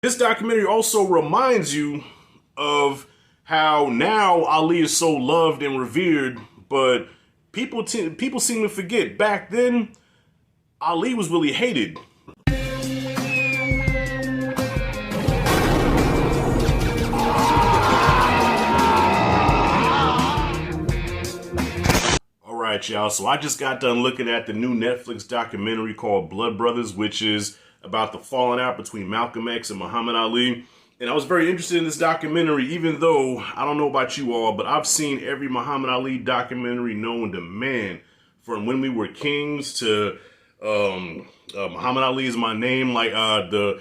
This documentary also reminds you of how now Ali is so loved and revered, but people seem to forget back then Ali was really hated. All right, y'all. So I just got done looking at the new Netflix documentary called Blood Brothers, which is about the falling out between Malcolm X and Muhammad Ali. And I was very interested in this documentary, even though I don't know about you all, but I've seen every Muhammad Ali documentary known to man, from When We Were Kings to Muhammad Ali Is My Name, like the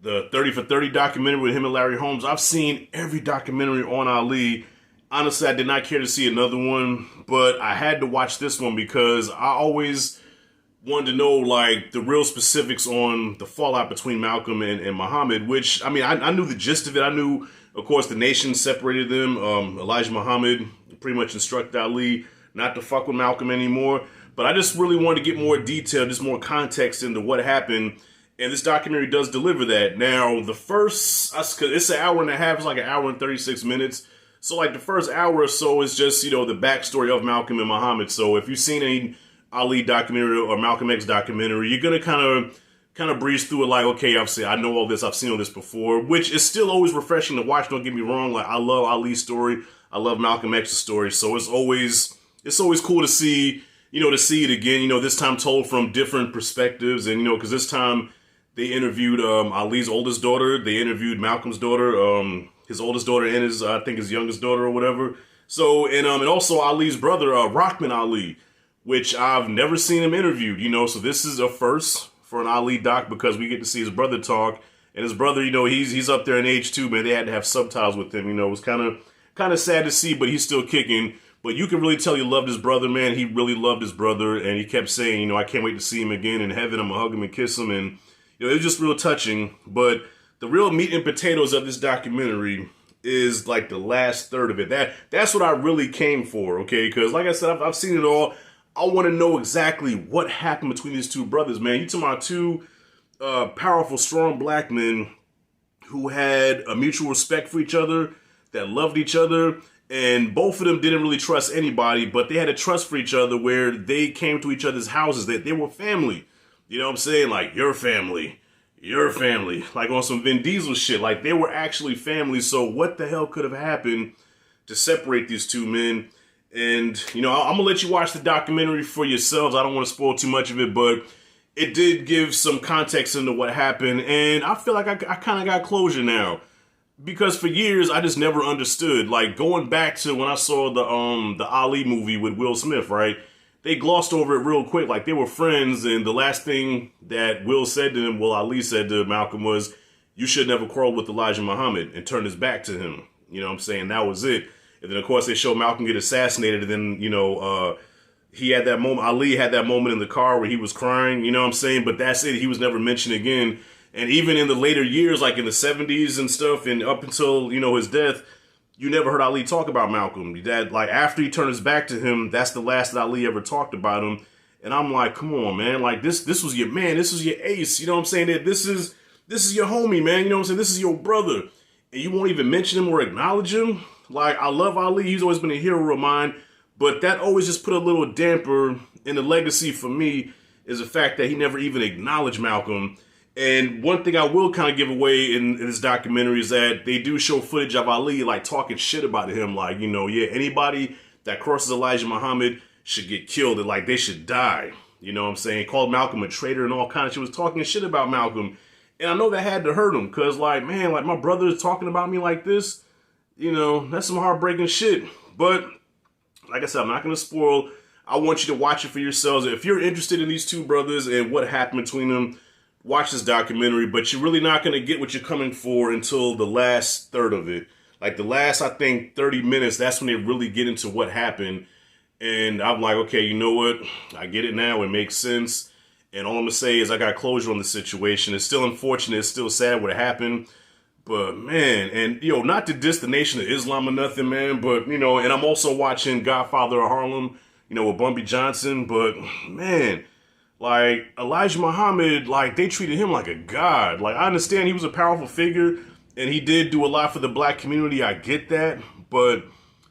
30 for 30 documentary with him and Larry Holmes. I've seen every documentary on Ali. Honestly, I did not care to see another one, but I had to watch this one because I always wanted to know like the real specifics on the fallout between Malcolm and Muhammad, which, I mean, I knew the gist of it. I knew, of course, the nation separated them. Elijah Muhammad pretty much instructed Ali not to fuck with Malcolm anymore. But I just really wanted to get more detail, just more context into what happened. And this documentary does deliver that. Now, the first, it's an hour and a half, it's like an hour and 36 minutes. So like the first hour or so is just, the backstory of Malcolm and Muhammad. So if you've seen any Ali documentary or Malcolm X documentary, you're gonna kind of breeze through it like, okay, I know all this, I've seen all this before, which is still always refreshing to watch. Don't get me wrong, like I love Ali's story, I love Malcolm X's story, so it's always cool to see, to see it again. This time told from different perspectives, and because this time they interviewed Ali's oldest daughter, they interviewed Malcolm's daughter, his oldest daughter and his I think his youngest daughter or whatever. So and also Ali's brother, Rahman Ali, which I've never seen him interviewed, so this is a first for an Ali doc because we get to see his brother talk. And his brother, he's up there in age too, man. They had to have subtitles with him, it was kind of sad to see, but he's still kicking. But you can really tell he loved his brother, man. He really loved his brother, and he kept saying, I can't wait to see him again in heaven. I'm gonna hug him and kiss him, and it was just real touching. But the real meat and potatoes of this documentary is like the last third of it. That's what I really came for, okay? Because like I said, I've seen it all. I want to know exactly what happened between these two brothers, man. You talking about two powerful, strong black men who had a mutual respect for each other, that loved each other, and both of them didn't really trust anybody, but they had a trust for each other where they came to each other's houses. They were family. You know what I'm saying? Like, your family. Like on some Vin Diesel shit. Like, they were actually family, so what the hell could have happened to separate these two men? And, I'm going to let you watch the documentary for yourselves. I don't want to spoil too much of it, but it did give some context into what happened. And I feel like I kind of got closure now. Because for years, I just never understood. Like, going back to when I saw the Ali movie with Will Smith, right? They glossed over it real quick. Like, they were friends, and the last thing that Will said to him, Ali said to Malcolm was, you should never quarrel with Elijah Muhammad, and turn his back to him. You know what I'm saying? That was it. And then, of course, they show Malcolm get assassinated. And then, he had that moment. Ali had that moment in the car where he was crying. You know what I'm saying? But that's it. He was never mentioned again. And even in the later years, like in the 70s and stuff, and up until, his death, you never heard Ali talk about Malcolm. That, like, after he turned his back to him, that's the last that Ali ever talked about him. And I'm like, come on, man. Like, this was your man. This was your ace. You know what I'm saying? That this is your homie, man. You know what I'm saying? This is your brother. And you won't even mention him or acknowledge him? Like, I love Ali. He's always been a hero of mine. But that always just put a little damper in the legacy for me is the fact that he never even acknowledged Malcolm. And one thing I will kind of give away in this documentary is that they do show footage of Ali, like, talking shit about him. Like, anybody that crosses Elijah Muhammad should get killed. And, like, they should die. You know what I'm saying? Called Malcolm a traitor and all kinds of shit. Was talking shit about Malcolm. And I know that had to hurt him. Because, like, man, like, my brother is talking about me like this. That's some heartbreaking shit. But, like I said, I'm not going to spoil. I want you to watch it for yourselves. If you're interested in these two brothers and what happened between them, watch this documentary, but you're really not going to get what you're coming for until the last third of it. Like the last, I think, 30 minutes, that's when they really get into what happened. And I'm like, okay, you know what? I get it now. It makes sense. And all I'm going to say is I got closure on the situation. It's still unfortunate. It's still sad what happened. But, man, and, not to diss the Nation of Islam or nothing, man, but, and I'm also watching Godfather of Harlem, with Bumpy Johnson. But, man, Like, Elijah Muhammad, like, they treated him like a god. Like, I understand he was a powerful figure, and he did do a lot for the black community. I get that. But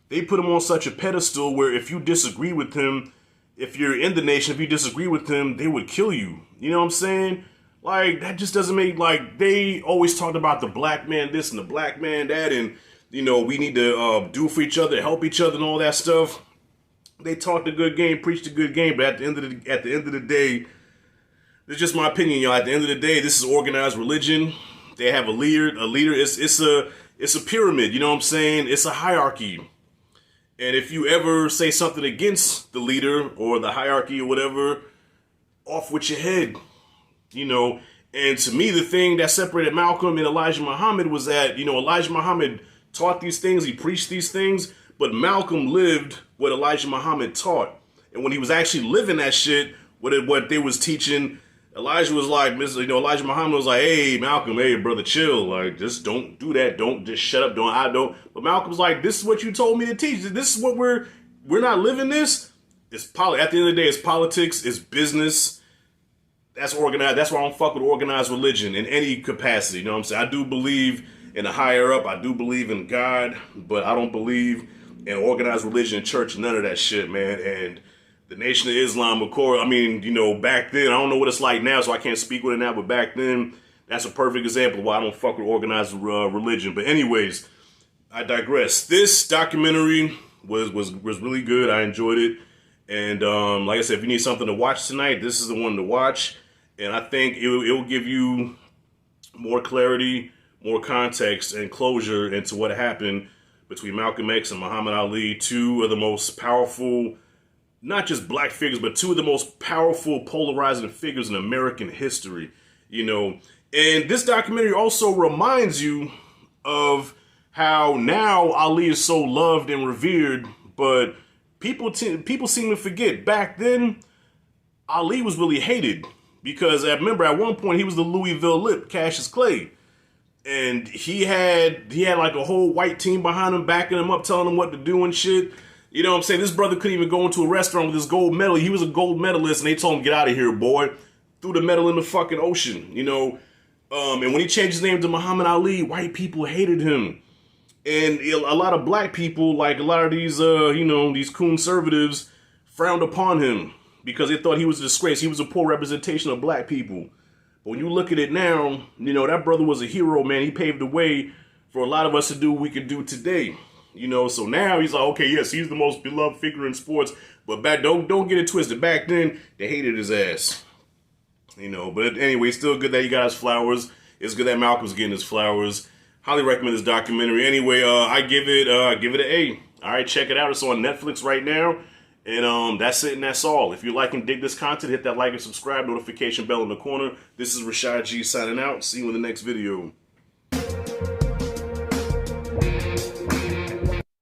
they put him on such a pedestal where if you disagree with him, if you're in the nation, if you disagree with him, they would kill you. You know what I'm saying? Like, that just doesn't make, like, they always talked about the black man this and the black man that, and, you know, we need to do for each other, help each other and all that stuff. They talked a good game, preached a good game, but at the end of the day, this is just my opinion, y'all. At the end of the day, this is organized religion. They have a leader. It's a pyramid. You know what I'm saying? It's a hierarchy. And if you ever say something against the leader or the hierarchy or whatever, off with your head. You know. And to me, the thing that separated Malcolm and Elijah Muhammad was that, you know, Elijah Muhammad taught these things, he preached these things, but Malcolm lived what Elijah Muhammad taught. And when he was actually living that shit, what they was teaching, Elijah was like, Elijah Muhammad was like, hey, Malcolm, hey, brother, chill. Like, just don't do that. Don't just shut up. Don't. But Malcolm's like, this is what you told me to teach. This is what we're not living this. It's at the end of the day, it's politics, it's business. That's organized. That's why I don't fuck with organized religion in any capacity. You know what I'm saying? I do believe in a higher up. I do believe in God, but I don't believe in organized religion, church, none of that shit, man. And the Nation of Islam, of course, I mean, you know, back then, I don't know what it's like now, so I can't speak with it now, but back then, that's a perfect example of why I don't fuck with organized religion. But anyways, I digress. This documentary was really good. I enjoyed it. And like I said, if you need something to watch tonight, this is the one to watch. And I think it will give you more clarity, more context, and closure into what happened between Malcolm X and Muhammad Ali, two of the most powerful, not just black figures, but two of the most powerful polarizing figures in American history, you know. And this documentary also reminds you of how now Ali is so loved and revered, but people seem to forget. Back then, Ali was really hated because I remember at one point he was the Louisville Lip, Cassius Clay. And he had like a whole white team behind him, backing him up, telling him what to do and shit. You know what I'm saying? This brother couldn't even go into a restaurant with his gold medal. He was a gold medalist, and they told him, get out of here, boy. Threw the medal in the fucking ocean, you know. And when he changed his name to Muhammad Ali, white people hated him. And a lot of black people, like a lot of these, you know, these conservatives, frowned upon him because they thought he was a disgrace. He was a poor representation of black people. But when you look at it now, you know, that brother was a hero, man. He paved the way for a lot of us to do what we can do today. You know, so now he's like, okay, yes, he's the most beloved figure in sports. But don't get it twisted. Back then, they hated his ass. You know, but anyway, it's still good that he got his flowers. It's good that Malcolm's getting his flowers. Highly recommend this documentary. Anyway, I give it an A. All right, check it out. It's on Netflix right now. And that's it and that's all. If you like and dig this content, hit that like and subscribe, notification bell in the corner. This is Rashad G signing out. See you in the next video.